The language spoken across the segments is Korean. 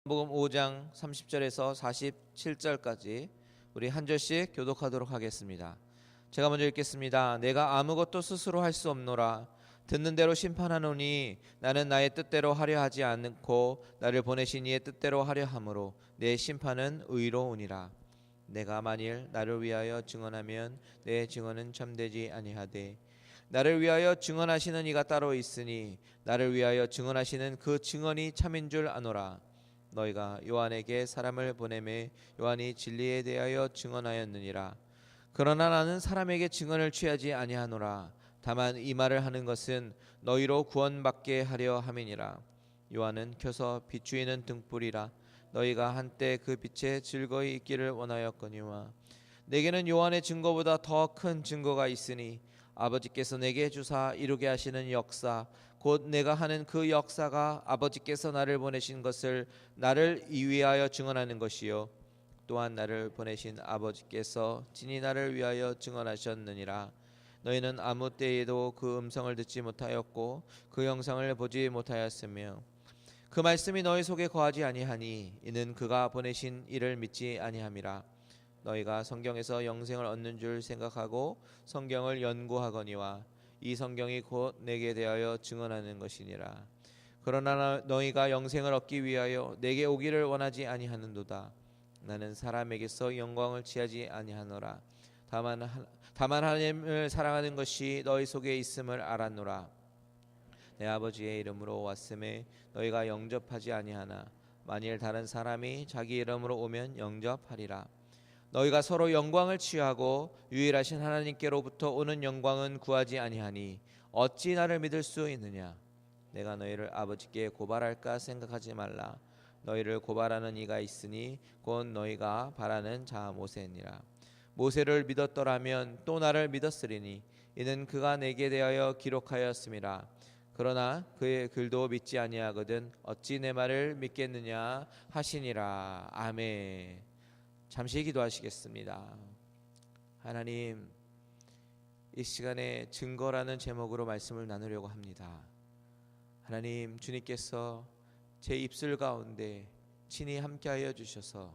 복음 5장 30절에서 47절까지 우리 한 절씩 교독하도록 하겠습니다. 제가 먼저 읽겠습니다. 내가 아무것도 스스로 할 수 없노라. 듣는 대로 심판하노니 나는 나의 뜻대로 하려 하지 않고 나를 보내신 이의 뜻대로 하려 함으로 내 심판은 의로우니라. 내가 만일 나를 위하여 증언하면 내 증언은 참되지 아니하되 나를 위하여 증언하시는 이가 따로 있으니 나를 위하여 증언하시는 그 증언이 참인 줄 아노라. 너희가 요한에게 사람을 보내매 요한이 진리에 대하여 증언하였느니라. 그러나 나는 사람에게 증언을 취하지 아니하노라. 다만 이 말을 하는 것은 너희로 구원받게 하려 함이니라. 요한은 켜서 비추이는 등불이라. 너희가 한때 그 빛에 즐거이 있기를 원하였거니와 내게는 요한의 증거보다 더 큰 증거가 있으니 아버지께서 내게 주사 이루게 하시는 역사 곧 내가 하는 그 역사가 아버지께서 나를 보내신 것을 나를 위하여 증언하는 것이요 또한 나를 보내신 아버지께서 친히 나를 위하여 증언하셨느니라. 너희는 아무 때에도 그 음성을 듣지 못하였고 그 영상을 보지 못하였으며 그 말씀이 너희 속에 거하지 아니하니 이는 그가 보내신 이를 믿지 아니함이라. 너희가 성경에서 영생을 얻는 줄 생각하고 성경을 연구하거니와 이 성경이 곧 내게 대하여 증언하는 것이니라. 그러나 너희가 영생을 얻기 위하여 내게 오기를 원하지 아니하는도다. 나는 사람에게서 영광을 취하지 아니하노라. 다만 하나님을 사랑하는 것이 너희 속에 있음을 알았노라. 내 아버지의 이름으로 왔음에 너희가 영접하지 아니하나 만일 다른 사람이 자기 이름으로 오면 영접하리라. 너희가 서로 영광을 취하고 유일하신 하나님께로부터 오는 영광은 구하지 아니하니 어찌 나를 믿을 수 있느냐. 내가 너희를 아버지께 고발할까 생각하지 말라. 너희를 고발하는 이가 있으니 곧 너희가 바라는 자 모세니라. 모세를 믿었더라면 또 나를 믿었으리니 이는 그가 내게 대하여 기록하였음이라. 그러나 그의 글도 믿지 아니하거든 어찌 내 말을 믿겠느냐 하시니라. 아멘. 잠시 기도하시겠습니다. 하나님, 이 시간에 증거라는 제목으로 말씀을 나누려고 합니다. 하나님, 주님께서 제 입술 가운데 친히 함께하여 주셔서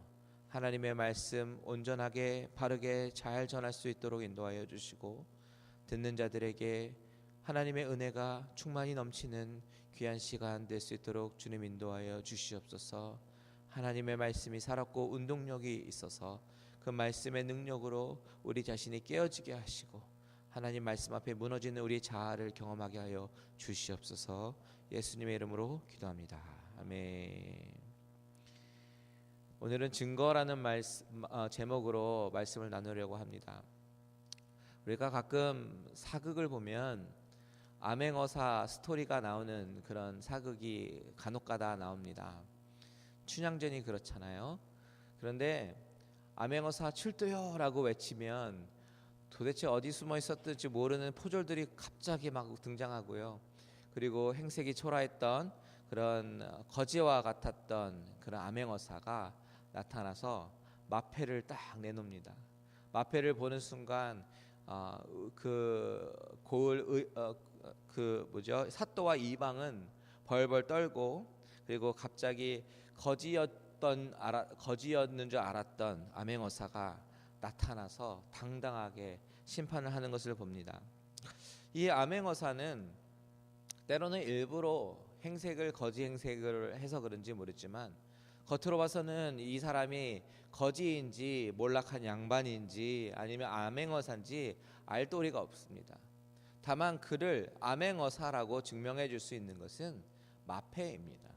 하나님의 말씀 온전하게 바르게 잘 전할 수 있도록 인도하여 주시고 듣는 자들에게 하나님의 은혜가 충만히 넘치는 귀한 시간 될 수 있도록 주님 인도하여 주시옵소서. 하나님의 말씀이 살았고 운동력이 있어서 그 말씀의 능력으로 우리 자신이 깨어지게 하시고 하나님 말씀 앞에 무너지는 우리 자아를 경험하게 하여 주시옵소서. 예수님의 이름으로 기도합니다. 아멘. 오늘은 증거라는 제목으로 말씀을 나누려고 합니다. 우리가 가끔 사극을 보면 암행어사 스토리가 나오는 그런 사극이 간혹가다 나옵니다. 춘향전이 그렇잖아요. 그런데 암행어사 출두요 라고 외치면 도대체 어디 숨어 있었든지 모르는 포졸들이 갑자기 막 등장하고요. 그리고 행색이 초라했던 그런 거지와 같았던 그런 암행어사가 나타나서 마패를 딱 내놉니다. 마패를 보는 순간 사또와 이방은 벌벌 떨고 그리고 갑자기 거지였는 줄 알았던 암행어사가 나타나서 당당하게 심판을 하는 것을 봅니다. 이 암행어사는 때로는 일부러 거지 행색을 해서 그런지 모르지만 겉으로 봐서는 이 사람이 거지인지 몰락한 양반인지 아니면 암행어사인지 알 도리가 없습니다. 다만 그를 암행어사라고 증명해 줄 수 있는 것은 마패입니다.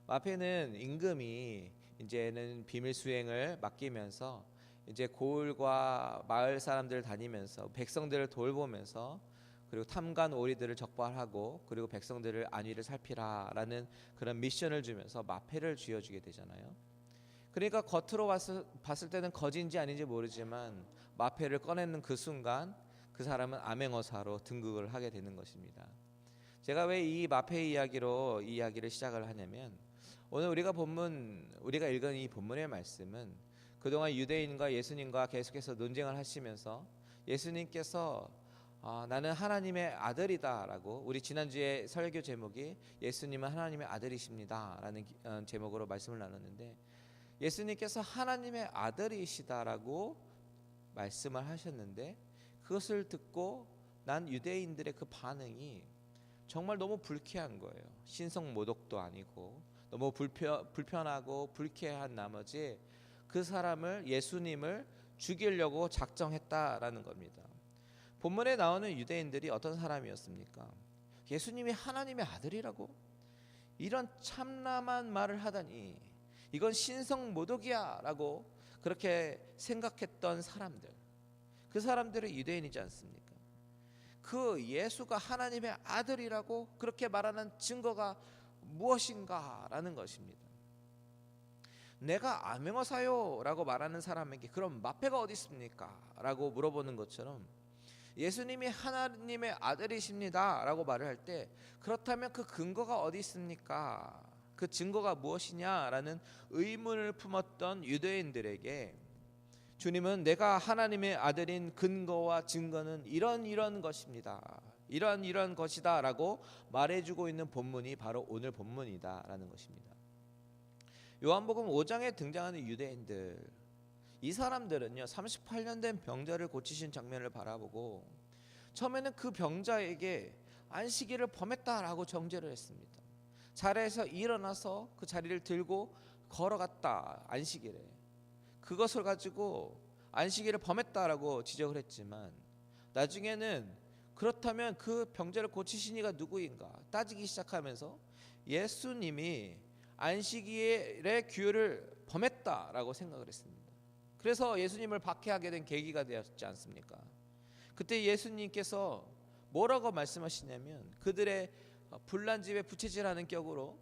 마패는 임금이 이제는 비밀 수행을 맡기면서 이제 고을과 마을 사람들을 다니면서 백성들을 돌보면서 그리고 탐관 오리들을 적발하고 그리고 백성들을 안위를 살피라라는 그런 미션을 주면서 마패를 쥐어주게 되잖아요. 그러니까 겉으로 봤을 때는 거지인지 아닌지 모르지만 마패를 꺼내는 그 순간 그 사람은 암행어사로 등극을 하게 되는 것입니다. 제가 왜 이 마패 이야기로 이 이야기를 시작을 하냐면 오늘 우리가 읽은 이 본문의 말씀은 그동안 유대인과 예수님과 계속해서 논쟁을 하시면서 예수님께서 나는 하나님의 아들이다라고, 우리 지난주에 설교 제목이 예수님은 하나님의 아들이십니다라는 제목으로 말씀을 나눴는데, 예수님께서 하나님의 아들이시다라고 말씀을 하셨는데, 그것을 듣고 난 유대인들의 그 반응이 정말 너무 불쾌한 거예요. 신성모독도 아니고 너무 불편하고 불쾌한 나머지 그 사람을, 예수님을 죽이려고 작정했다라는 겁니다. 본문에 나오는 유대인들이 어떤 사람이었습니까? 예수님이 하나님의 아들이라고? 이런 참남한 말을 하다니, 이건 신성모독이야 라고 그렇게 생각했던 사람들, 그 사람들은 유대인이지 않습니까? 그 예수가 하나님의 아들이라고 그렇게 말하는 증거가 무엇인가 라는 것입니다. 내가 아맹어사요 라고 말하는 사람에게 그럼 마패가 어디 있습니까? 라고 물어보는 것처럼, 예수님이 하나님의 아들이십니다 라고 말을 할 때, 그렇다면 그 근거가 어디 있습니까? 그 증거가 무엇이냐라는 의문을 품었던 유대인들에게 주님은 내가 하나님의 아들인 근거와 증거는 이런 것입니다, 이런 것이다 라고 말해주고 있는 본문이 바로 오늘 본문이다 라는 것입니다. 요한복음 5장에 등장하는 유대인들, 이 사람들은요 38년 된 병자를 고치신 장면을 바라보고 처음에는 그 병자에게 안식일을 범했다라고 정죄를 했습니다. 자리에서 일어나서 그 자리를 들고 걸어갔다, 안식일에 그것을 가지고 안식일을 범했다라고 지적을 했지만, 나중에는 그렇다면 그 병자를 고치신 이가 누구인가 따지기 시작하면서 예수님이 안식일의 규율을 범했다라고 생각을 했습니다. 그래서 예수님을 박해하게 된 계기가 되었지 않습니까? 그때 예수님께서 뭐라고 말씀하시냐면, 그들의 불난 집에 부채질하는 격으로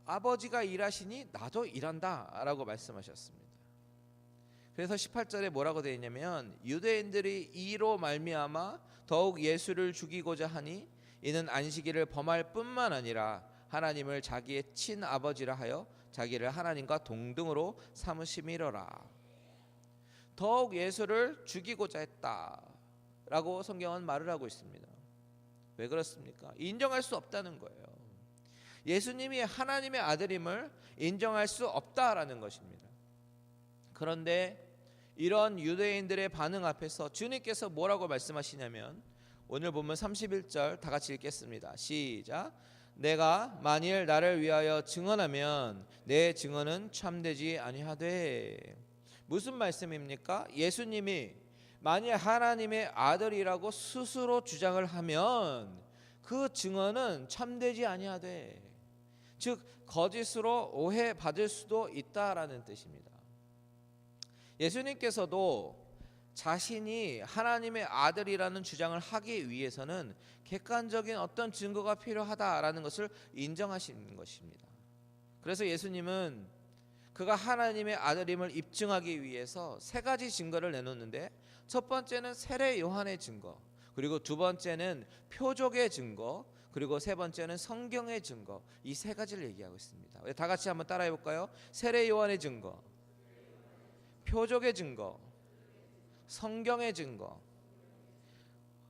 아버지가 일하시니 나도 일한다 라고 말씀하셨습니다. 그래서 18절에 뭐라고 되어 있냐면, 유대인들이 이로 말미암아 더욱 예수를 죽이고자 하니 이는 안식일을 범할 뿐만 아니라 하나님을 자기의 친아버지라 하여 자기를 하나님과 동등으로 삼으심이로라. 더욱 예수를 죽이고자 했다라고 성경은 말을 하고 있습니다. 왜 그렇습니까? 인정할 수 없다는 거예요. 예수님이 하나님의 아들임을 인정할 수 없다라는 것입니다. 그런데 이런 유대인들의 반응 앞에서 주님께서 뭐라고 말씀하시냐면, 오늘 보면 31절 다 같이 읽겠습니다. 시작. 내가 만일 나를 위하여 증언하면 내 증언은 참되지 아니하되. 무슨 말씀입니까? 예수님이 만일 하나님의 아들이라고 스스로 주장을 하면 그 증언은 참되지 아니하되, 즉 거짓으로 오해받을 수도 있다라는 뜻입니다. 예수님께서도 자신이 하나님의 아들이라는 주장을 하기 위해서는 객관적인 어떤 증거가 필요하다라는 것을 인정하시는 것입니다. 그래서 예수님은 그가 하나님의 아들임을 입증하기 위해서 세 가지 증거를 내놓는데, 첫 번째는 세례 요한의 증거, 그리고 두 번째는 표적의 증거, 그리고 세 번째는 성경의 증거, 이 세 가지를 얘기하고 있습니다. 다 같이 한번 따라해 볼까요? 세례 요한의 증거, 표적의 증거, 성경의 증거.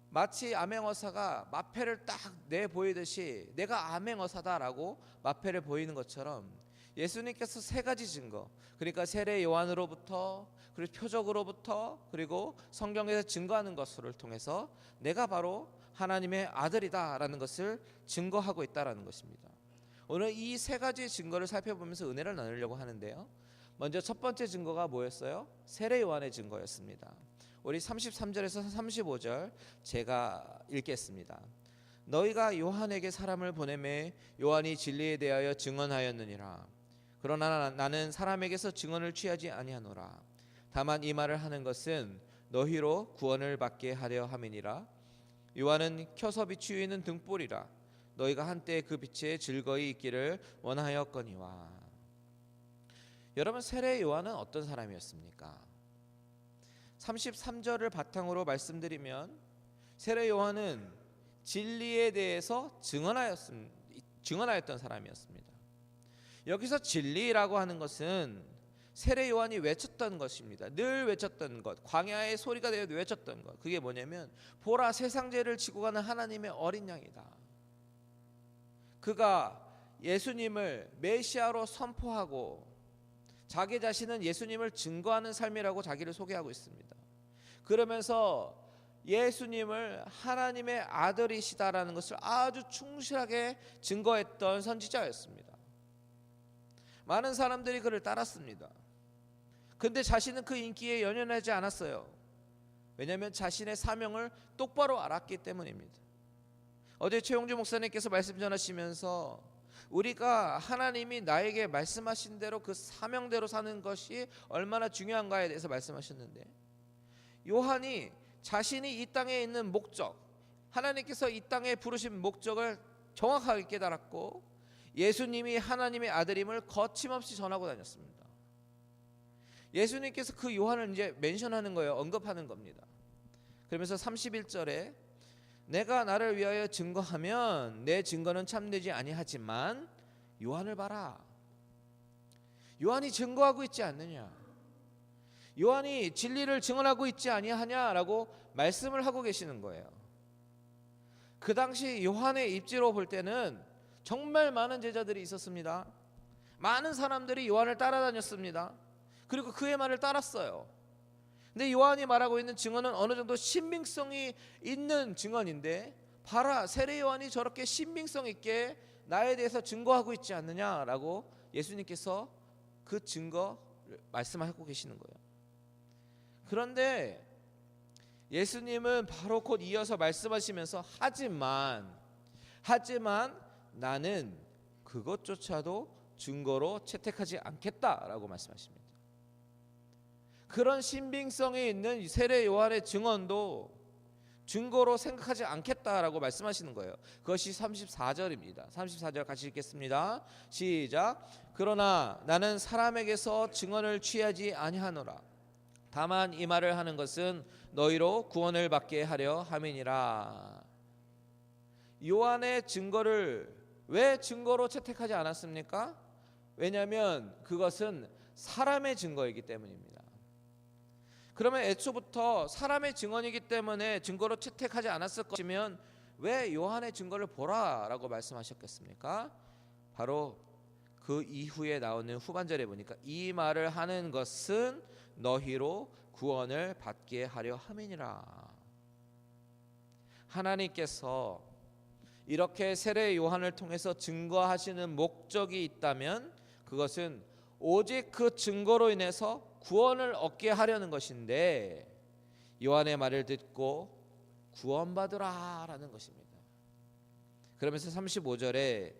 마치 아맹어사가 마패를 딱 내보이듯이 내가 아맹어사다라고 마패를 보이는 것처럼, 예수님께서 세 가지 증거, 그러니까 세례 요한으로부터, 그리고 표적으로부터, 그리고 성경에서 증거하는 것을 통해서 내가 바로 하나님의 아들이다라는 것을 증거하고 있다라는 것입니다. 오늘 이 세 가지 증거를 살펴보면서 은혜를 나누려고 하는데요, 먼저 첫 번째 증거가 뭐였어요? 세례 요한의 증거였습니다. 우리 33절에서 35절 제가 읽겠습니다. 너희가 요한에게 사람을 보내매 요한이 진리에 대하여 증언하였느니라. 그러나 나는 사람에게서 증언을 취하지 아니하노라. 다만 이 말을 하는 것은 너희로 구원을 받게 하려 함이니라. 요한은 켜서 비추이는 등불이라. 너희가 한때 그 빛에 즐거이 있기를 원하였거니와. 여러분, 세례 요한은 어떤 사람이었습니까? 33절을 바탕으로 말씀드리면, 세례 요한은 진리에 대해서 증언하였던 사람이었습니다. 여기서 진리라고 하는 것은 세례 요한이 외쳤던 것입니다. 늘 외쳤던 것, 광야의 소리가 되어 외쳤던 것, 그게 뭐냐면 보라, 세상 죄를 지고 가는 하나님의 어린 양이다. 그가 예수님을 메시아로 선포하고 자기 자신은 예수님을 증거하는 삶이라고 자기를 소개하고 있습니다. 그러면서 예수님을 하나님의 아들이시다라는 것을 아주 충실하게 증거했던 선지자였습니다. 많은 사람들이 그를 따랐습니다. 근데 자신은 그 인기에 연연하지 않았어요. 왜냐하면 자신의 사명을 똑바로 알았기 때문입니다. 어제 최용주 목사님께서 말씀 전하시면서 우리가 하나님이 나에게 말씀하신 대로 그 사명대로 사는 것이 얼마나 중요한가에 대해서 말씀하셨는데, 요한이 자신이 이 땅에 있는 목적, 하나님께서 이 땅에 부르신 목적을 정확하게 깨달았고 예수님이 하나님의 아들임을 거침없이 전하고 다녔습니다. 예수님께서 그 요한을 이제 멘션하는 거예요. 언급하는 겁니다. 그러면서 31절에 내가 나를 위하여 증거하면 내 증거는 참되지 아니하지만 요한을 봐라. 요한이 증거하고 있지 않느냐, 요한이 진리를 증언하고 있지 아니하냐라고 말씀을 하고 계시는 거예요. 그 당시 요한의 입지로 볼 때는 정말 많은 제자들이 있었습니다. 많은 사람들이 요한을 따라다녔습니다. 그리고 그의 말을 따랐어요. 근데 요한이 말하고 있는 증언은 어느 정도 신빙성이 있는 증언인데, 봐라, 세례 요한이 저렇게 신빙성 있게 나에 대해서 증거하고 있지 않느냐라고 예수님께서 그 증거를 말씀하고 계시는 거예요. 그런데 예수님은 바로 곧 이어서 말씀하시면서 하지만 나는 그것조차도 증거로 채택하지 않겠다라고 말씀하십니다. 그런 신빙성이 있는 세례 요한의 증언도 증거로 생각하지 않겠다라고 말씀하시는 거예요. 그것이 34절입니다. 34절 같이 읽겠습니다. 시작. 그러나 나는 사람에게서 증언을 취하지 아니하노라. 다만 이 말을 하는 것은 너희로 구원을 받게 하려 함이니라. 요한의 증거를 왜 증거로 채택하지 않았습니까? 왜냐하면 그것은 사람의 증거이기 때문입니다. 그러면 애초부터 사람의 증언이기 때문에 증거로 채택하지 않았을 것이면 왜 요한의 증거를 보라라고 말씀하셨겠습니까? 바로 그 이후에 나오는 후반절에 보니까 이 말을 하는 것은 너희로 구원을 받게 하려 함이니라. 하나님께서 이렇게 세례 요한을 통해서 증거하시는 목적이 있다면 그것은 오직 그 증거로 인해서 구원을 얻게 하려는 것인데, 요한의 말을 듣고 구원받으라 라는 것입니다. 그러면서 35절에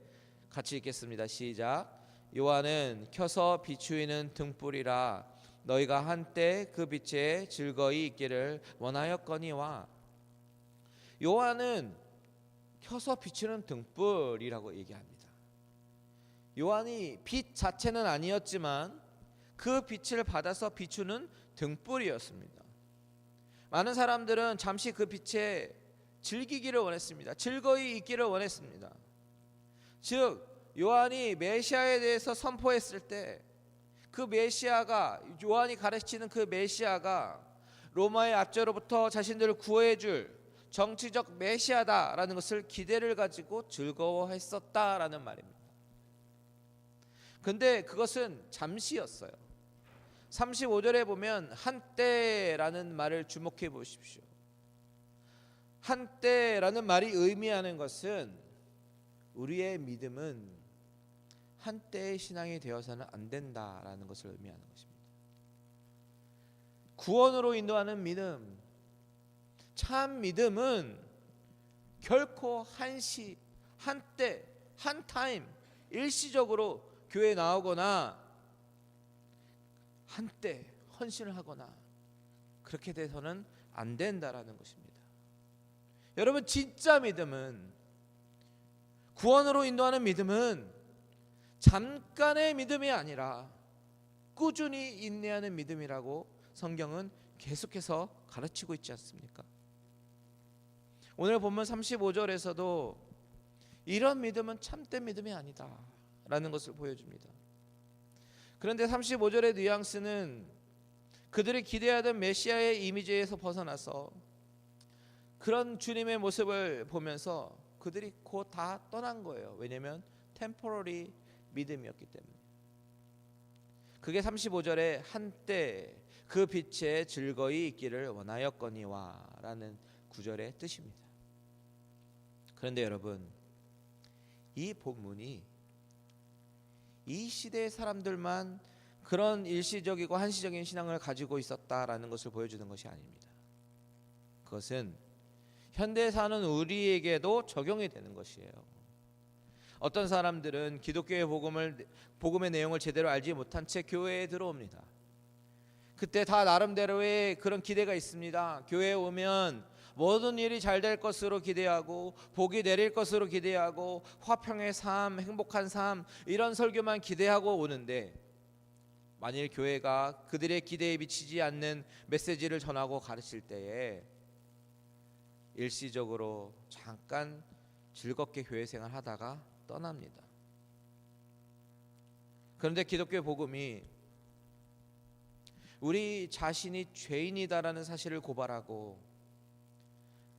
같이 읽겠습니다. 시작. 요한은 켜서 비추이는 등불이라 너희가 한때 그 빛에 즐거이 있기를 원하였거니와. 요한은 켜서 비추는 등불이라고 얘기합니다. 요한이 빛 자체는 아니었지만 그 빛을 받아서 비추는 등불이었습니다. 많은 사람들은 잠시 그 빛에 즐기기를 원했습니다. 즐거이 있기를 원했습니다. 즉 요한이 메시아에 대해서 선포했을 때 그 메시아가, 요한이 가르치는 그 메시아가 로마의 압제로부터 자신들을 구해줄 정치적 메시아다라는 것을 기대를 가지고 즐거워했었다라는 말입니다. 근데 그것은 잠시였어요. 35절에 보면 한때라는 말을 주목해 보십시오. 한때라는 말이 의미하는 것은 우리의 믿음은 한때의 신앙이 되어서는 안 된다라는 것을 의미하는 것입니다. 구원으로 인도하는 믿음, 참 믿음은 결코 한시, 한때, 한 타임, 일시적으로 교회에 나오거나 한때 헌신을 하거나 그렇게 돼서는 안 된다라는 것입니다. 여러분, 진짜 믿음은, 구원으로 인도하는 믿음은 잠깐의 믿음이 아니라 꾸준히 인내하는 믿음이라고 성경은 계속해서 가르치고 있지 않습니까? 오늘 본문 35절에서도 이런 믿음은 참된 믿음이 아니다 라는 것을 보여줍니다. 그런데 35절의 뉘앙스는 그들이 기대하던 메시아의 이미지에서 벗어나서 그런 주님의 모습을 보면서 그들이 곧 다 떠난 거예요. 왜냐하면 템포러리 믿음이었기 때문에. 그게 35절에 한때 그 빛에 즐거이 있기를 원하였거니와 라는 구절의 뜻입니다. 그런데 여러분, 이 본문이 이 시대의 사람들만 그런 일시적이고 한시적인 신앙을 가지고 있었다라는 것을 보여주는 것이 아닙니다. 그것은 현대에 사는 우리에게도 적용이 되는 것이에요. 어떤 사람들은 기독교의 복음의 내용을 제대로 알지 못한 채 교회에 들어옵니다. 그때 다 나름대로의 그런 기대가 있습니다. 교회에 오면 모든 일이 잘 될 것으로 기대하고 복이 내릴 것으로 기대하고 화평의 삶, 행복한 삶, 이런 설교만 기대하고 오는데, 만일 교회가 그들의 기대에 미치지 않는 메시지를 전하고 가르칠 때에 일시적으로 잠깐 즐겁게 교회 생활 하다가 떠납니다. 그런데 기독교의 복음이 우리 자신이 죄인이다라는 사실을 고발하고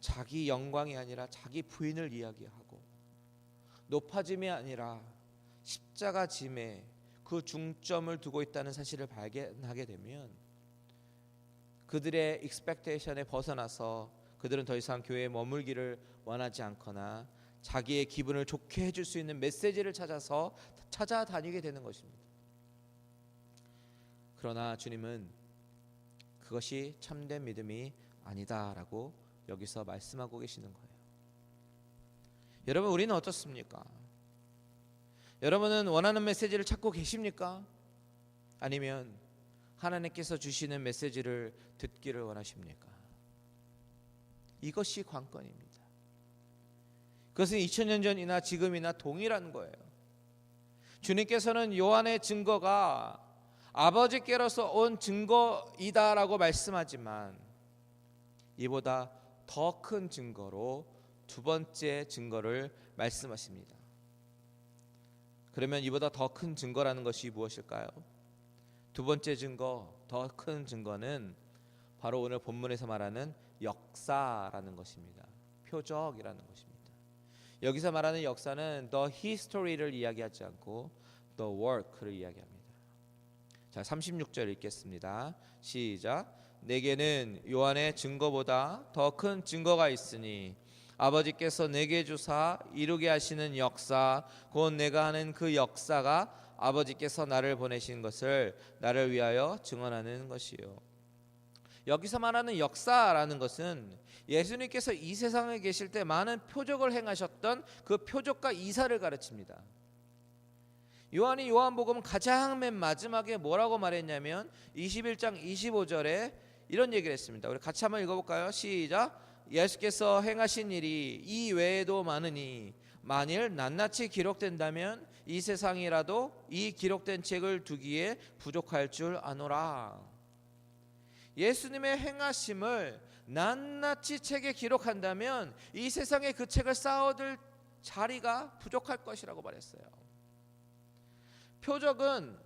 자기 영광이 아니라 자기 부인을 이야기하고 높아짐이 아니라 십자가 짐에 그 중점을 두고 있다는 사실을 발견하게 되면 그들의 익스펙테이션에 벗어나서 그들은 더 이상 교회에 머물기를 원하지 않거나 자기의 기분을 좋게 해줄 수 있는 메시지를 찾아다니게 되는 것입니다. 그러나 주님은 그것이 참된 믿음이 아니다라고 여기서 말씀하고 계시는 거예요. 여러분, 우리는 어떻습니까? 여러분은 원하는 메시지를 찾고 계십니까? 아니면 하나님께서 주시는 메시지를 듣기를 원하십니까? 이것이 관건입니다. 그것은 2000년 전이나 지금이나 동일한 거예요. 주님께서는 요한의 증거가 아버지께로서 온 증거이다라고 말씀하지만 이보다 더 큰 증거로 두 번째 증거를 말씀하십니다. 그러면 이보다 더 큰 증거라는 것이 무엇일까요? 두 번째 증거, 더 큰 증거는 바로 오늘 본문에서 말하는 역사라는 것입니다. 표적이라는 것입니다. 여기서 말하는 역사는 the history를 이야기하지 않고 the work를 이야기합니다. 자, 36절 읽겠습니다. 시작. 내게는 요한의 증거보다 더 큰 증거가 있으니 아버지께서 내게 주사 이루게 하시는 역사, 곧 내가 하는 그 역사가 아버지께서 나를 보내신 것을 나를 위하여 증언하는 것이요. 여기서 말하는 역사라는 것은 예수님께서 이 세상에 계실 때 많은 표적을 행하셨던 그 표적과 이사를 가르칩니다. 요한이 요한복음 가장 맨 마지막에 뭐라고 말했냐면 21장 25절에 이런 얘기를 했습니다. 우리 같이 한번 읽어볼까요? 시작. 예수께서 행하신 일이 이 외에도 많으니 만일 낱낱이 기록된다면 이 세상이라도 이 기록된 책을 두기에 부족할 줄 아노라. 예수님의 행하심을 낱낱이 책에 기록한다면 이 세상에 그 책을 쌓아둘 자리가 부족할 것이라고 말했어요. 표적은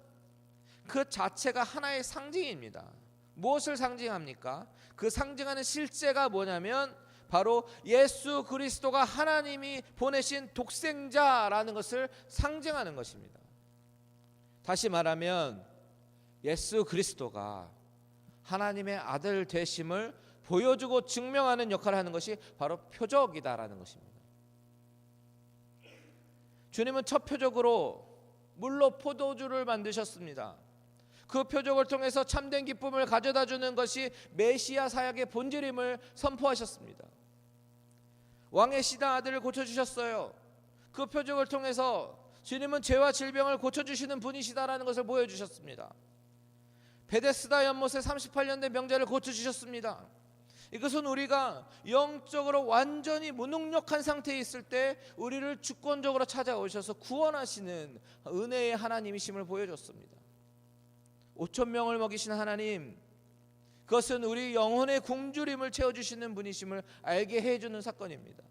그 자체가 하나의 상징입니다. 무엇을 상징합니까? 그 상징하는 실제가 뭐냐면 바로 예수 그리스도가 하나님이 보내신 독생자라는 것을 상징하는 것입니다. 다시 말하면 예수 그리스도가 하나님의 아들 되심을 보여주고 증명하는 역할을 하는 것이 바로 표적이다라는 것입니다. 주님은 첫 표적으로 물로 포도주를 만드셨습니다. 그 표적을 통해서 참된 기쁨을 가져다 주는 것이 메시아 사역의 본질임을 선포하셨습니다. 왕의 시다 아들을 고쳐주셨어요. 그 표적을 통해서 주님은 죄와 질병을 고쳐주시는 분이시다라는 것을 보여주셨습니다. 베데스다 연못에 38년 된 병자를 고쳐주셨습니다. 이것은 우리가 영적으로 완전히 무능력한 상태에 있을 때 우리를 주권적으로 찾아오셔서 구원하시는 은혜의 하나님이심을 보여줬습니다. 5,000명을 먹이신 하나님, 그것은 우리 영혼의 굶주림을 채워주시는 분이심을 알게 해주는 사건입니다.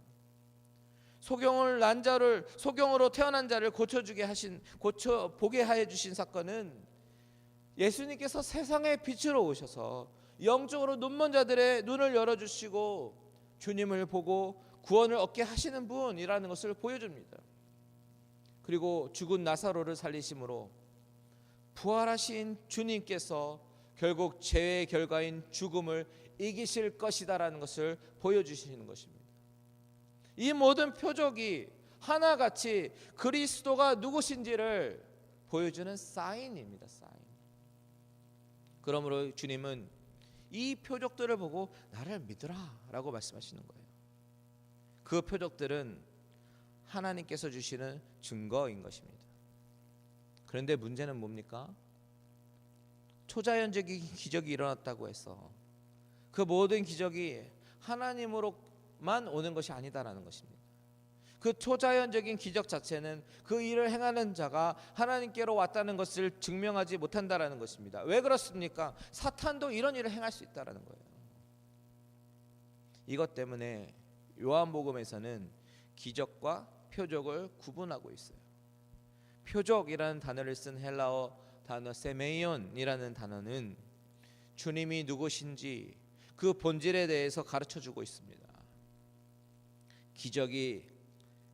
소경으로 태어난 자를 고쳐보게 해주신 사건은 예수님께서 세상의 빛으로 오셔서 영적으로 눈먼 자들의 눈을 열어주시고 주님을 보고 구원을 얻게 하시는 분이라는 것을 보여줍니다. 그리고 죽은 나사로를 살리심으로 부활하신 주님께서 결국 죄의 결과인 죽음을 이기실 것이다라는 것을 보여주시는 것입니다. 이 모든 표적이 하나같이 그리스도가 누구신지를 보여주는 사인입니다. 사인. 그러므로 주님은 이 표적들을 보고 나를 믿으라 라고 말씀하시는 거예요. 그 표적들은 하나님께서 주시는 증거인 것입니다. 그런데 문제는 뭡니까? 초자연적인 기적이 일어났다고 해서 그 모든 기적이 하나님으로만 오는 것이 아니다라는 것입니다. 그 초자연적인 기적 자체는 그 일을 행하는 자가 하나님께로 왔다는 것을 증명하지 못한다라는 것입니다. 왜 그렇습니까? 사탄도 이런 일을 행할 수 있다라는 거예요. 이것 때문에 요한복음에서는 기적과 표적을 구분하고 있어요. 표적이라는 단어를 쓴 헬라어 단어 세메이온이라는 단어는 주님이 누구신지 그 본질에 대해서 가르쳐주고 있습니다. 기적이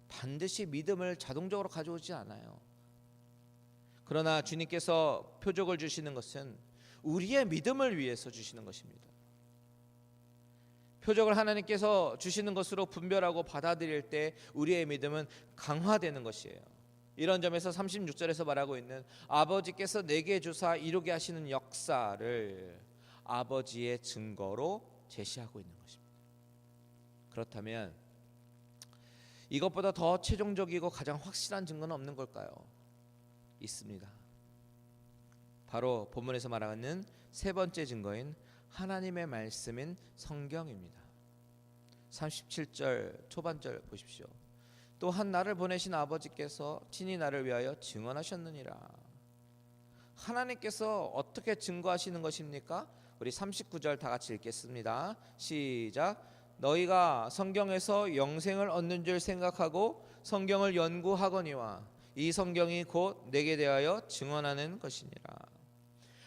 반드시 믿음을 자동적으로 가져오지 않아요. 그러나 주님께서 표적을 주시는 것은 우리의 믿음을 위해서 주시는 것입니다. 표적을 하나님께서 주시는 것으로 분별하고 받아들일 때 우리의 믿음은 강화되는 것이에요. 이런 점에서 36절에서 말하고 있는 아버지께서 내게 주사 이루게 하시는 역사를 아버지의 증거로 제시하고 있는 것입니다. 그렇다면 이것보다 더 최종적이고 가장 확실한 증거는 없는 걸까요? 있습니다. 바로 본문에서 말하는 세 번째 증거인 하나님의 말씀인 성경입니다. 37절 초반절 보십시오. 또한 나를 보내신 아버지께서 친히 나를 위하여 증언하셨느니라. 하나님께서 어떻게 증거하시는 것입니까? 우리 39절 다 같이 읽겠습니다. 시작. 너희가 성경에서 영생을 얻는 줄 생각하고 성경을 연구하거니와 이 성경이 곧 내게 대하여 증언하는 것이니라.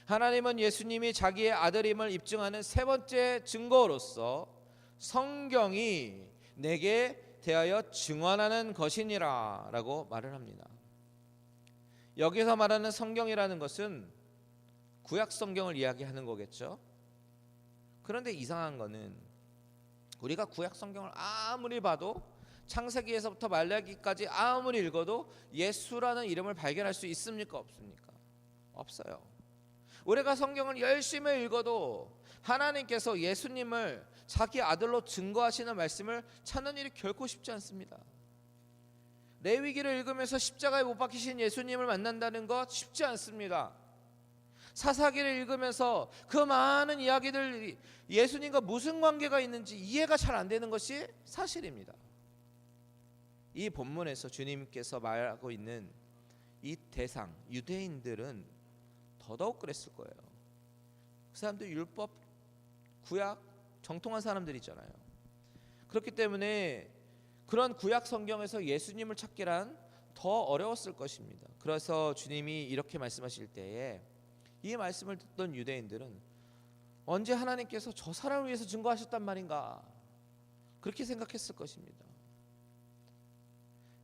하나님은 예수님이 자기의 아들임을 입증하는 세 번째 증거로서 성경이 내게 대하여 증언하는 것이니라 라고 말을 합니다. 여기서 말하는 성경이라는 것은 구약 성경을 이야기하는 거겠죠. 그런데 이상한 거는 우리가 구약 성경을 아무리 봐도 창세기에서부터 말라기까지 아무리 읽어도 예수라는 이름을 발견할 수 있습니까? 없습니까? 없어요. 우리가 성경을 열심히 읽어도 하나님께서 예수님을 자기 아들로 증거하시는 말씀을 찾는 일이 결코 쉽지 않습니다. 레위기를 읽으면서 십자가에 못 박히신 예수님을 만난다는 것 쉽지 않습니다. 사사기를 읽으면서 그 많은 이야기들 예수님과 무슨 관계가 있는지 이해가 잘 안 되는 것이 사실입니다. 이 본문에서 주님께서 말하고 있는 이 대상 유대인들은 더더욱 그랬을 거예요. 그 사람들 율법, 구약 정통한 사람들이잖아요. 그렇기 때문에 그런 구약 성경에서 예수님을 찾기란 더 어려웠을 것입니다. 그래서 주님이 이렇게 말씀하실 때에 이 말씀을 듣던 유대인들은 언제 하나님께서 저 사람을 위해서 증거하셨단 말인가 그렇게 생각했을 것입니다.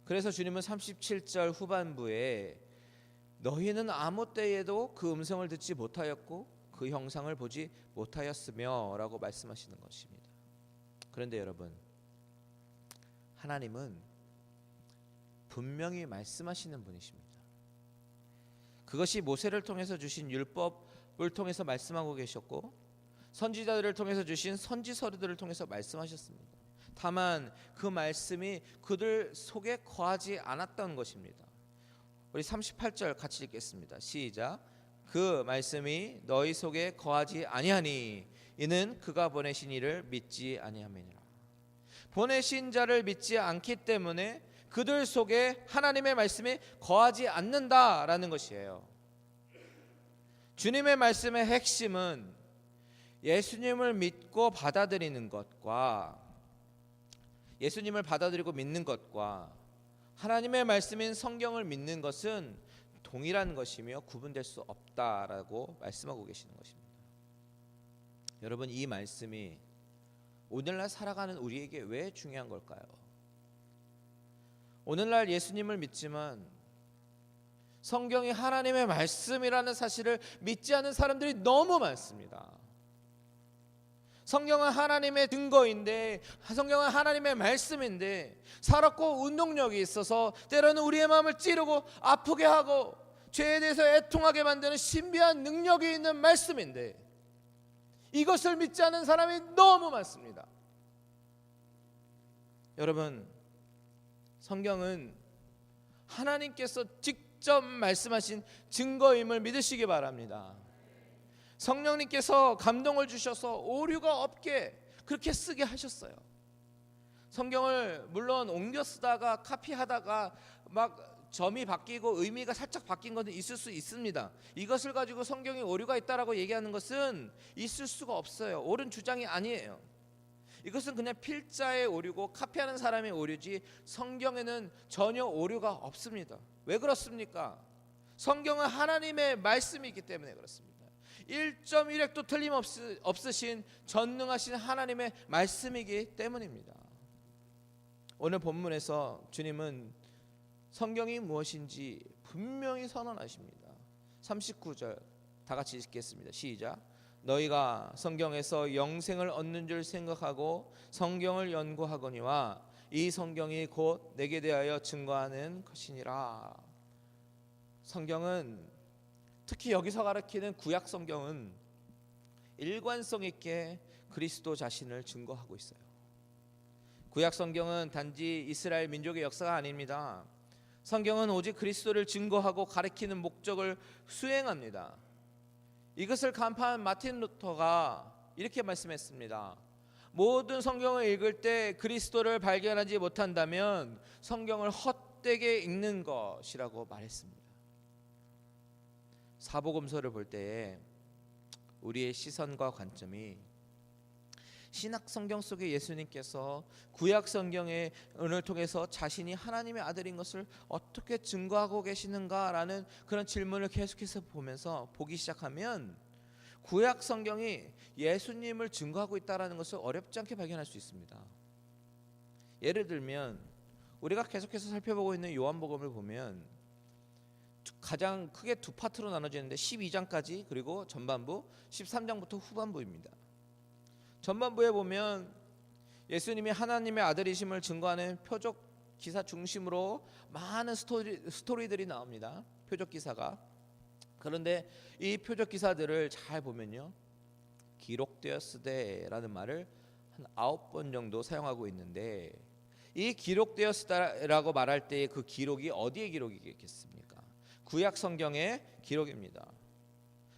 그래서 주님은 37절 후반부에 너희는 아무 때에도 그 음성을 듣지 못하였고 그 형상을 보지 못하였으며 라고 말씀하시는 것입니다. 그런데 여러분, 하나님은 분명히 말씀하시는 분이십니다. 그것이 모세를 통해서 주신 율법을 통해서 말씀하고 계셨고 선지자들을 통해서 주신 선지서들을 통해서 말씀하셨습니다. 다만 그 말씀이 그들 속에 거하지 않았던 것입니다. 우리 38절 같이 읽겠습니다. 시작. 그 말씀이 너희 속에 거하지 아니하니 이는 그가 보내신 이를 믿지 아니함이니라. 보내신 자를 믿지 않기 때문에 그들 속에 하나님의 말씀이 거하지 않는다라는 것이에요. 주님의 말씀의 핵심은 예수님을 믿고 받아들이는 것과 예수님을 받아들이고 믿는 것과 하나님의 말씀인 성경을 믿는 것은 동일한 것이며 구분될 수 없다라고 말씀하고 계시는 것입니다. 여러분, 이 말씀이 오늘날 살아가는 우리에게 왜 중요한 걸까요? 오늘날 예수님을 믿지만 성경이 하나님의 말씀이라는 사실을 믿지 않는 사람들이 너무 많습니다. 성경은 하나님의 증거인데, 성경은 하나님의 말씀인데 살았고 운동력이 있어서 때로는 우리의 마음을 찌르고 아프게 하고 죄에 대해서 애통하게 만드는 신비한 능력이 있는 말씀인데 이것을 믿지 않는 사람이 너무 많습니다. 여러분, 성경은 하나님께서 직접 말씀하신 증거임을 믿으시기 바랍니다. 성령님께서 감동을 주셔서 오류가 없게 그렇게 쓰게 하셨어요. 성경을 물론 옮겨 쓰다가 카피하다가 막 점이 바뀌고 의미가 살짝 바뀐 것은 있을 수 있습니다. 이것을 가지고 성경에 오류가 있다라고 얘기하는 것은 있을 수가 없어요. 옳은 주장이 아니에요. 이것은 그냥 필자의 오류고 카피하는 사람의 오류지 성경에는 전혀 오류가 없습니다. 왜 그렇습니까? 성경은 하나님의 말씀이기 때문에 그렇습니다. 1.1획도 틀림없으신 전능하신 하나님의 말씀이기 때문입니다. 오늘 본문에서 주님은 성경이 무엇인지 분명히 선언하십니다. 39절 다 같이 읽겠습니다. 시작. 너희가 성경에서 영생을 얻는 줄 생각하고 성경을 연구하거니와 이 성경이 곧 내게 대하여 증거하는 것이니라. 성경은, 특히 여기서 가르치는 구약 성경은 일관성 있게 그리스도 자신을 증거하고 있어요. 구약 성경은 단지 이스라엘 민족의 역사가 아닙니다. 성경은 오직 그리스도를 증거하고 가르치는 목적을 수행합니다. 이것을 간파한 마틴 루터가 이렇게 말씀했습니다. 모든 성경을 읽을 때 그리스도를 발견하지 못한다면 성경을 헛되게 읽는 것이라고 말했습니다. 사복음서를 볼 때에 우리의 시선과 관점이 신약 성경 속에 예수님께서 구약 성경의 은을 통해서 자신이 하나님의 아들인 것을 어떻게 증거하고 계시는가라는 그런 질문을 계속해서 보면서 보기 시작하면 구약 성경이 예수님을 증거하고 있다는 것을 어렵지 않게 발견할 수 있습니다. 예를 들면 우리가 계속해서 살펴보고 있는 요한복음을 보면 가장 크게 두 파트로 나눠지는데 12장까지 그리고 전반부 13장부터 후반부입니다. 전반부에 보면 예수님이 하나님의 아들이심을 증거하는 표적 기사 중심으로 많은 스토리들이 나옵니다. 표적 기사가. 그런데 이 표적 기사들을 잘 보면요, 기록되었으되라는 말을 한 9번 정도 사용하고 있는데 이 기록되었으다라고 말할 때 그 기록이 어디의 기록이겠습니까? 구약 성경의 기록입니다.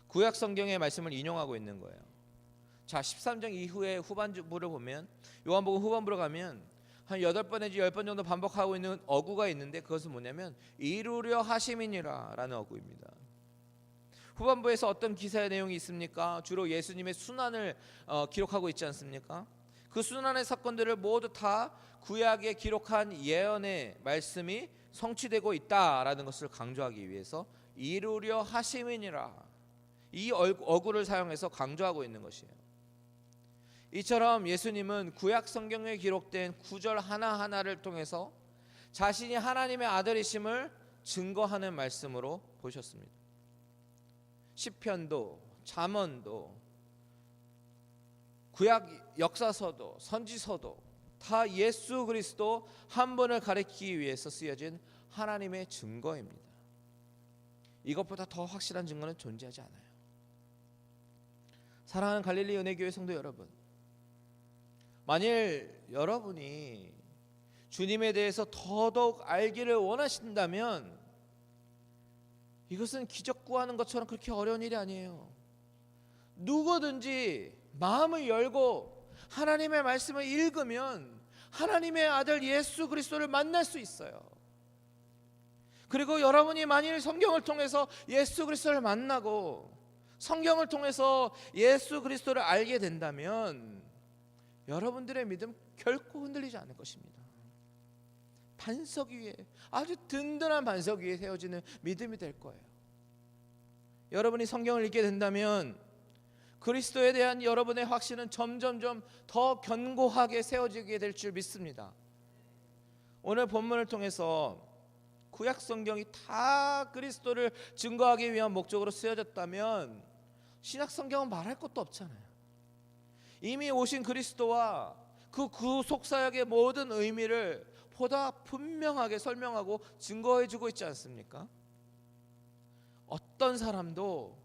구약 성경의 말씀을 인용하고 있는 거예요. 자, 13장 이후에 후반부를 보면 요한복음 후반부로 가면 한 8번 내지 10번 정도 반복하고 있는 어구가 있는데 그것은 뭐냐면 이루려 하심이니라 라는 어구입니다. 후반부에서 어떤 기사의 내용이 있습니까? 주로 예수님의 순환을 기록하고 있지 않습니까? 그 순환의 사건들을 모두 다 구약에 기록한 예언의 말씀이 성취되고 있다라는 것을 강조하기 위해서 이루려 하심이니라, 이 어구를 사용해서 강조하고 있는 것이에요. 이처럼 예수님은 구약 성경에 기록된 구절 하나하나를 통해서 자신이 하나님의 아들이심을 증거하는 말씀으로 보셨습니다. 시편도 잠언도 구약 역사서도 선지서도 다 예수 그리스도 한 분을 가리키기 위해서 쓰여진 하나님의 증거입니다. 이것보다 더 확실한 증거는 존재하지 않아요. 사랑하는 갈릴리 은혜교회 성도 여러분, 만일 여러분이 주님에 대해서 더더욱 알기를 원하신다면 이것은 기적 구하는 것처럼 그렇게 어려운 일이 아니에요. 누구든지 마음을 열고 하나님의 말씀을 읽으면 하나님의 아들 예수 그리스도를 만날 수 있어요. 그리고 여러분이 만일 성경을 통해서 예수 그리스도를 만나고 성경을 통해서 예수 그리스도를 알게 된다면 여러분들의 믿음 결코 흔들리지 않을 것입니다. 반석 위에, 아주 든든한 반석 위에 세워지는 믿음이 될 거예요. 여러분이 성경을 읽게 된다면 그리스도에 대한 여러분의 확신은 점점점 더 견고하게 세워지게 될 줄 믿습니다. 오늘 본문을 통해서 구약 성경이 다 그리스도를 증거하기 위한 목적으로 쓰여졌다면 신약 성경은 말할 것도 없잖아요. 이미 오신 그리스도와 그 구속사역의 모든 의미를 보다 분명하게 설명하고 증거해주고 있지 않습니까? 어떤 사람도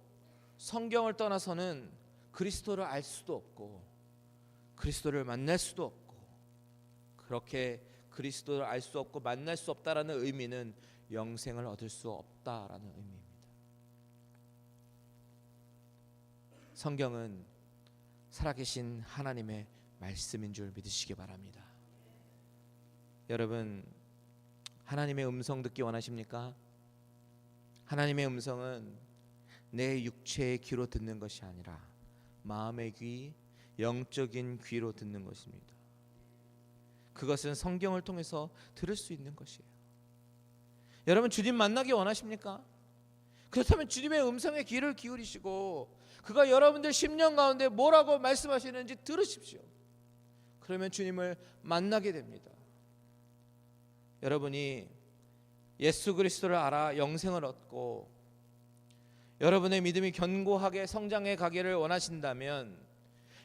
성경을 떠나서는 그리스도를 알 수도 없고 그리스도를 만날 수도 없고, 그렇게 그리스도를 알 수 없고 만날 수 없다라는 의미는 영생을 얻을 수 없다라는 의미입니다. 성경은 살아계신 하나님의 말씀인 줄 믿으시기 바랍니다. 여러분, 하나님의 음성 듣기 원하십니까? 하나님의 음성은 내 육체의 귀로 듣는 것이 아니라 마음의 귀, 영적인 귀로 듣는 것입니다. 그것은 성경을 통해서 들을 수 있는 것이에요. 여러분, 주님 만나기 원하십니까? 그렇다면 주님의 음성에 귀를 기울이시고 그가 여러분들 심령 가운데 뭐라고 말씀하시는지 들으십시오. 그러면 주님을 만나게 됩니다. 여러분이 예수 그리스도를 알아 영생을 얻고 여러분의 믿음이 견고하게 성장해 가기를 원하신다면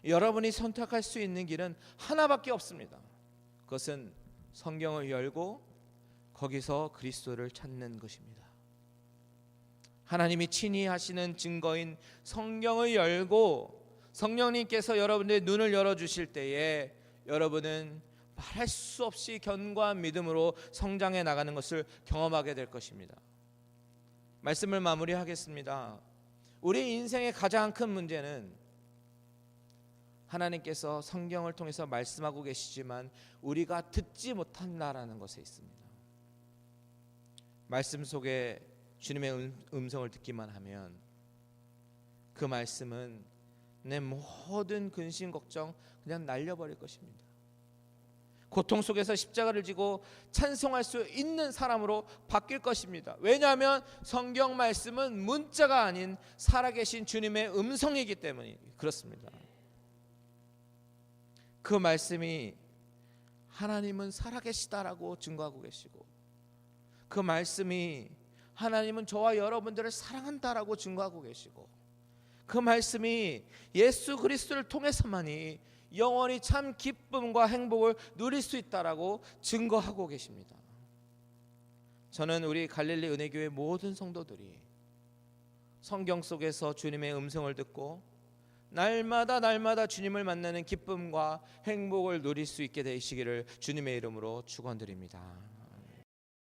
여러분이 선택할 수 있는 길은 하나밖에 없습니다. 그것은 성경을 열고 거기서 그리스도를 찾는 것입니다. 하나님이 친히 하시는 증거인 성경을 열고 성령님께서 여러분의 눈을 열어주실 때에 여러분은 말할 수 없이 견고한 믿음으로 성장해 나가는 것을 경험하게 될 것입니다. 말씀을 마무리하겠습니다. 우리 인생의 가장 큰 문제는 하나님께서 성경을 통해서 말씀하고 계시지만 우리가 듣지 못한다라는 것에 있습니다. 말씀 속에 주님의 음성을 듣기만 하면 그 말씀은 내 모든 근심 걱정 그냥 날려버릴 것입니다. 고통 속에서 십자가를 지고 찬송할 수 있는 사람으로 바뀔 것입니다. 왜냐하면 성경 말씀은 문자가 아닌 살아계신 주님의 음성이기 때문에 그렇습니다. 그 말씀이 하나님은 살아계시다라고 증거하고 계시고, 그 말씀이 하나님은 저와 여러분들을 사랑한다라고 증거하고 계시고, 그 말씀이 예수 그리스도를 통해서만이 영원히 참 기쁨과 행복을 누릴 수 있다라고 증거하고 계십니다. 저는 우리 갈릴리 은혜교회 모든 성도들이 성경 속에서 주님의 음성을 듣고 날마다 주님을 만나는 기쁨과 행복을 누릴 수 있게 되시기를 주님의 이름으로 축원드립니다.